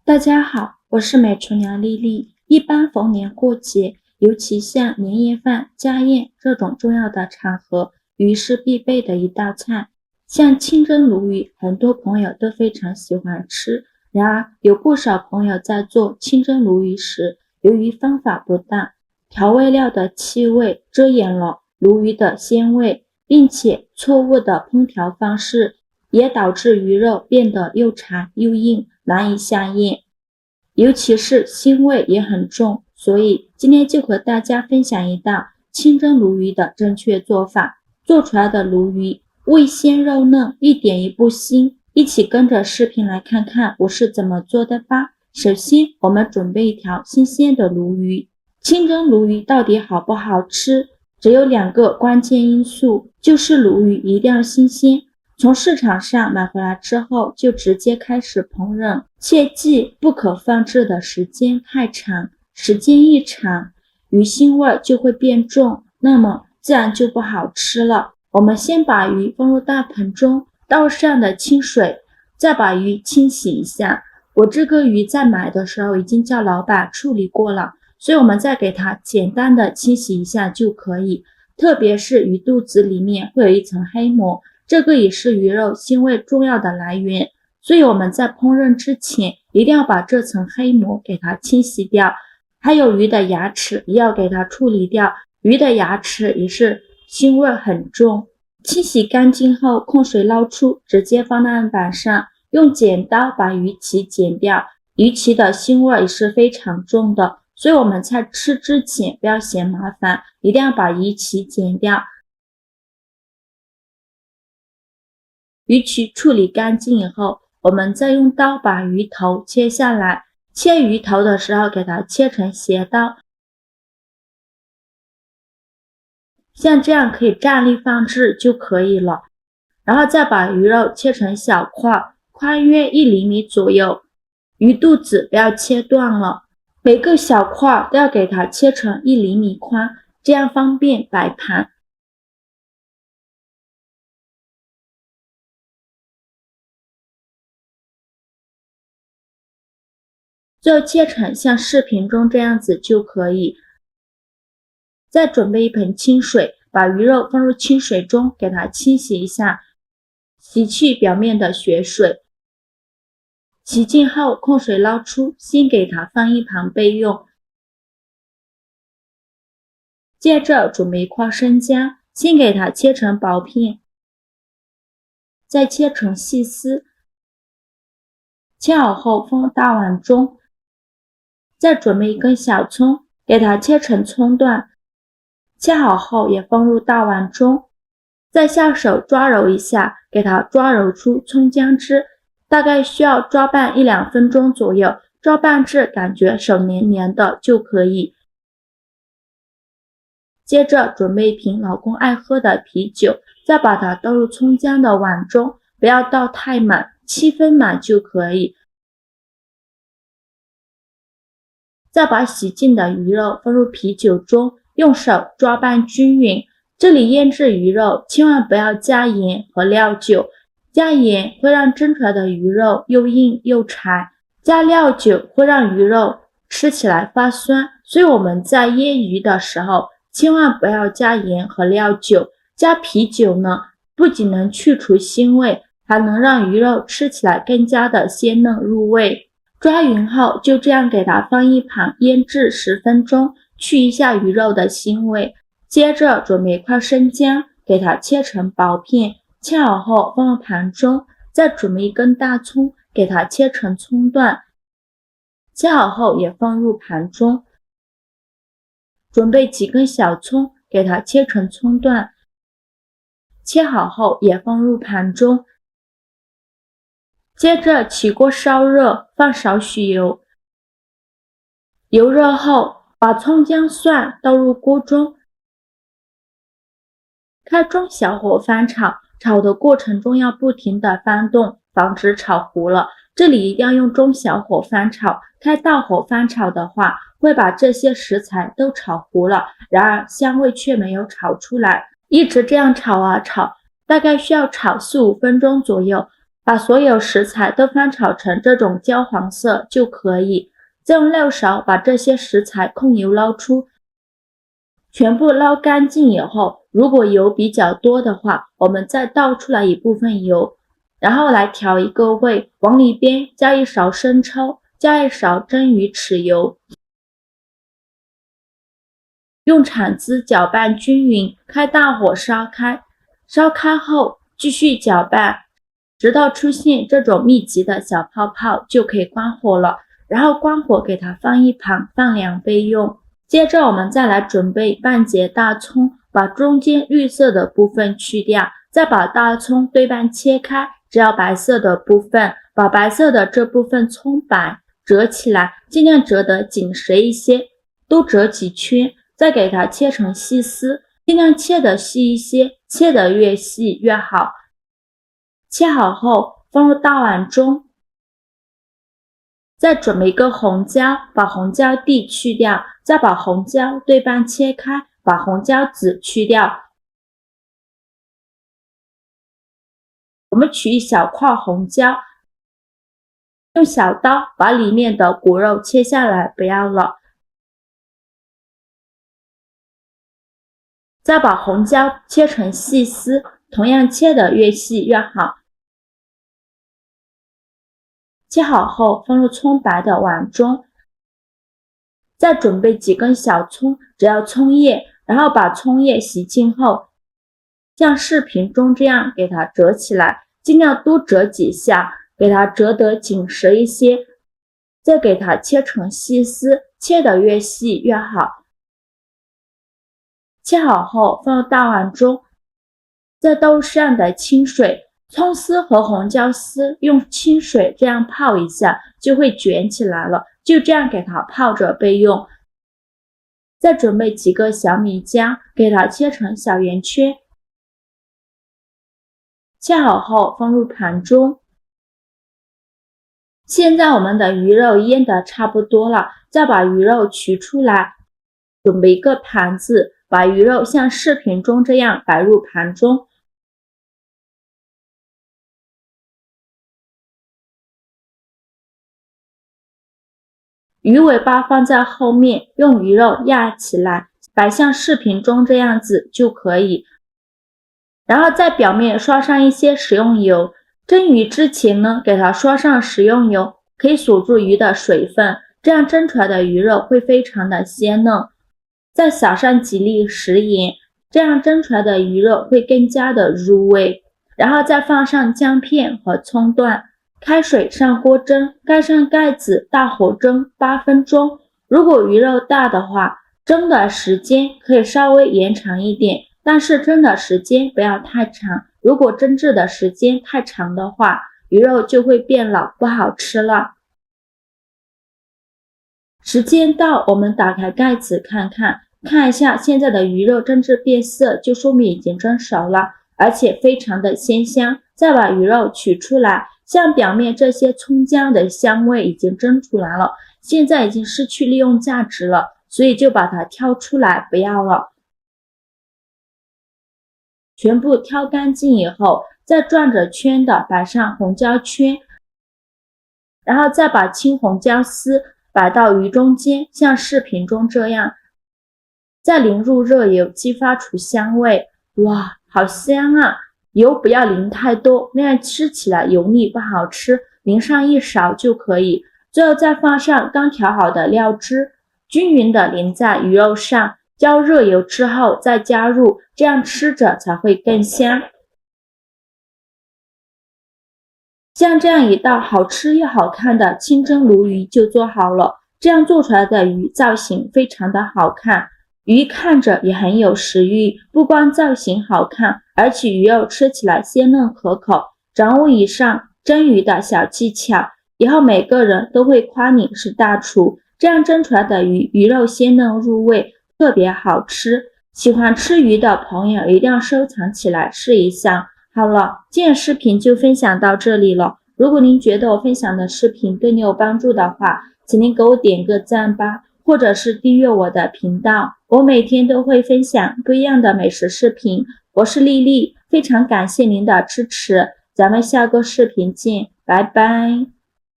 大家好，我是美厨娘丽丽。一般逢年过节，尤其像年夜饭、家宴这种重要的场合，鱼是必备的一道菜。像清蒸鲈鱼，很多朋友都非常喜欢吃。然而，有不少朋友在做清蒸鲈鱼时，由于方法不当，调味料的气味遮掩了鲈鱼的鲜味，并且错误的烹调方式也导致鱼肉变得又柴又硬，难以下咽，尤其是腥味也很重。所以今天就和大家分享一道清蒸鲈鱼的正确做法。做出来的鲈鱼味鲜肉嫩，一点也不腥。一起跟着视频来看看我是怎么做的吧。首先，我们准备一条新鲜的鲈鱼。清蒸鲈鱼到底好不好吃，只有2个关键因素，就是鲈鱼一定要新鲜。从市场上买回来之后就直接开始烹饪，切记不可放置的时间太长，时间一长，鱼腥味就会变重，那么自然就不好吃了。我们先把鱼放入大盆中，倒上的清水，再把鱼清洗一下。我这个鱼在买的时候已经叫老板处理过了，所以我们再给它简单的清洗一下就可以。特别是鱼肚子里面会有一层黑膜，这个也是鱼肉腥味重要的来源，所以我们在烹饪之前一定要把这层黑膜给它清洗掉。还有鱼的牙齿也要给它处理掉，鱼的牙齿也是腥味很重。清洗干净后控水捞出，直接放在案板上，用剪刀把鱼鳍剪掉。鱼鳍的腥味也是非常重的，所以我们在吃之前不要嫌麻烦，一定要把鱼鳍剪掉。鱼鳍处理干净以后，我们再用刀把鱼头切下来。切鱼头的时候给它切成斜刀，像这样可以站立放置就可以了。然后再把鱼肉切成小块，宽约1厘米左右。鱼肚子不要切断了，每个小块都要给它切成1厘米宽，这样方便摆盘。最后切成像视频中这样子就可以。再准备一盆清水，把鱼肉放入清水中，给它清洗一下，洗去表面的血水。洗净后控水捞出，先给它放一旁备用。接着准备一块生姜，先给它切成薄片，再切成细丝。切好后放大碗中。再准备一根小葱，给它切成葱段，切好后也放入大碗中。再下手抓揉一下，给它抓揉出葱姜汁，大概需要抓拌1-2分钟左右，抓拌至感觉手黏黏的就可以。接着准备一瓶老公爱喝的啤酒，再把它倒入葱姜的碗中，不要倒太满，7分满就可以。再把洗净的鱼肉放入啤酒中，用手抓拌均匀。这里腌制鱼肉千万不要加盐和料酒，加盐会让蒸出来的鱼肉又硬又柴，加料酒会让鱼肉吃起来发酸。所以我们在腌鱼的时候千万不要加盐和料酒，加啤酒呢，不仅能去除腥味，还能让鱼肉吃起来更加的鲜嫩入味。抓匀后就这样给它放一旁腌制10分钟，去一下鱼肉的腥味。接着准备一块生姜，给它切成薄片，切好后放入盘中。再准备一根大葱，给它切成葱段，切好后也放入盘中。准备几根小葱，给它切成葱段，切好后也放入盘中。接着起锅烧热，放少许油，油热后把葱姜蒜倒入锅中，开中小火翻炒，炒的过程中要不停的翻动，防止炒糊了。这里一定要用中小火翻炒，开大火翻炒的话会把这些食材都炒糊了，然而香味却没有炒出来。一直这样炒啊炒，大概需要炒4-5分钟左右。把所有食材都翻炒成这种焦黄色就可以。再用料勺把这些食材控油捞出，全部捞干净以后，如果油比较多的话，我们再倒出来一部分油，然后来调一个味，往里边加一勺生抽，加一勺蒸鱼豉油，用铲子搅拌均匀，开大火烧开，烧开后继续搅拌，直到出现这种密集的小泡泡就可以关火了，然后关火给它放一旁，放凉备用。接着我们再来准备半截大葱，把中间绿色的部分去掉，再把大葱对半切开，只要白色的部分，把白色的这部分葱白折起来，尽量折得紧实一些，多折几圈，再给它切成细丝，尽量切得细一些，切得越细越好。切好后放入大碗中，再准备一个红椒，把红椒蒂去掉，再把红椒对半切开，把红椒籽去掉。我们取一小块红椒，用小刀把里面的骨肉切下来，不要了。再把红椒切成细丝，同样切得越细越好。切好后放入葱白的碗中，再准备几根小葱，只要葱叶，然后把葱叶洗净后，像视频中这样给它折起来，尽量多折几下，给它折得紧实一些，再给它切成细丝，切得越细越好。切好后放入大碗中，再倒入适量的清水，葱丝和红椒丝用清水这样泡一下就会卷起来了，就这样给它泡着备用。再准备几个小米姜，给它切成小圆圈，切好后放入盘中。现在我们的鱼肉腌得差不多了，再把鱼肉取出来，准备一个盘子，把鱼肉像视频中这样摆入盘中。鱼尾巴放在后面，用鱼肉压起来，摆像视频中这样子就可以。然后在表面刷上一些食用油，蒸鱼之前呢，给它刷上食用油，可以锁住鱼的水分，这样蒸出来的鱼肉会非常的鲜嫩。再撒上几粒食盐，这样蒸出来的鱼肉会更加的入味。然后再放上姜片和葱段，开水上锅蒸，盖上盖子，大火蒸8分钟。如果鱼肉大的话，蒸的时间可以稍微延长一点，但是蒸的时间不要太长，如果蒸制的时间太长的话，鱼肉就会变老，不好吃了。时间到，我们打开盖子看一下现在的鱼肉蒸至变色，就说明已经蒸熟了，而且非常的鲜香。再把鱼肉取出来，像表面这些葱姜的香味已经蒸出来了，现在已经失去利用价值了，所以就把它挑出来不要了。全部挑干净以后，再转着圈的摆上红椒圈，然后再把青红椒丝摆到鱼中间，像视频中这样，再淋入热油，激发出香味。哇，好香啊！油不要淋太多，那样吃起来油腻不好吃，淋上1勺就可以。最后再放上刚调好的料汁，均匀的淋在鱼肉上，浇热油之后再加入，这样吃着才会更香。像这样一道好吃又好看的清蒸鲈鱼就做好了，这样做出来的鱼造型非常的好看，鱼看着也很有食欲，不光造型好看，而且鱼肉吃起来鲜嫩可口。掌握以上蒸鱼的小技巧，以后每个人都会夸你是大厨，这样蒸出来的鱼肉鲜嫩入味，特别好吃。喜欢吃鱼的朋友一定要收藏起来试一下。好了，今天视频就分享到这里了。如果您觉得我分享的视频对你有帮助的话，请您给我点个赞吧，或者是订阅我的频道。我每天都会分享不一样的美食视频。我是丽丽，非常感谢您的支持。咱们下个视频见，拜拜。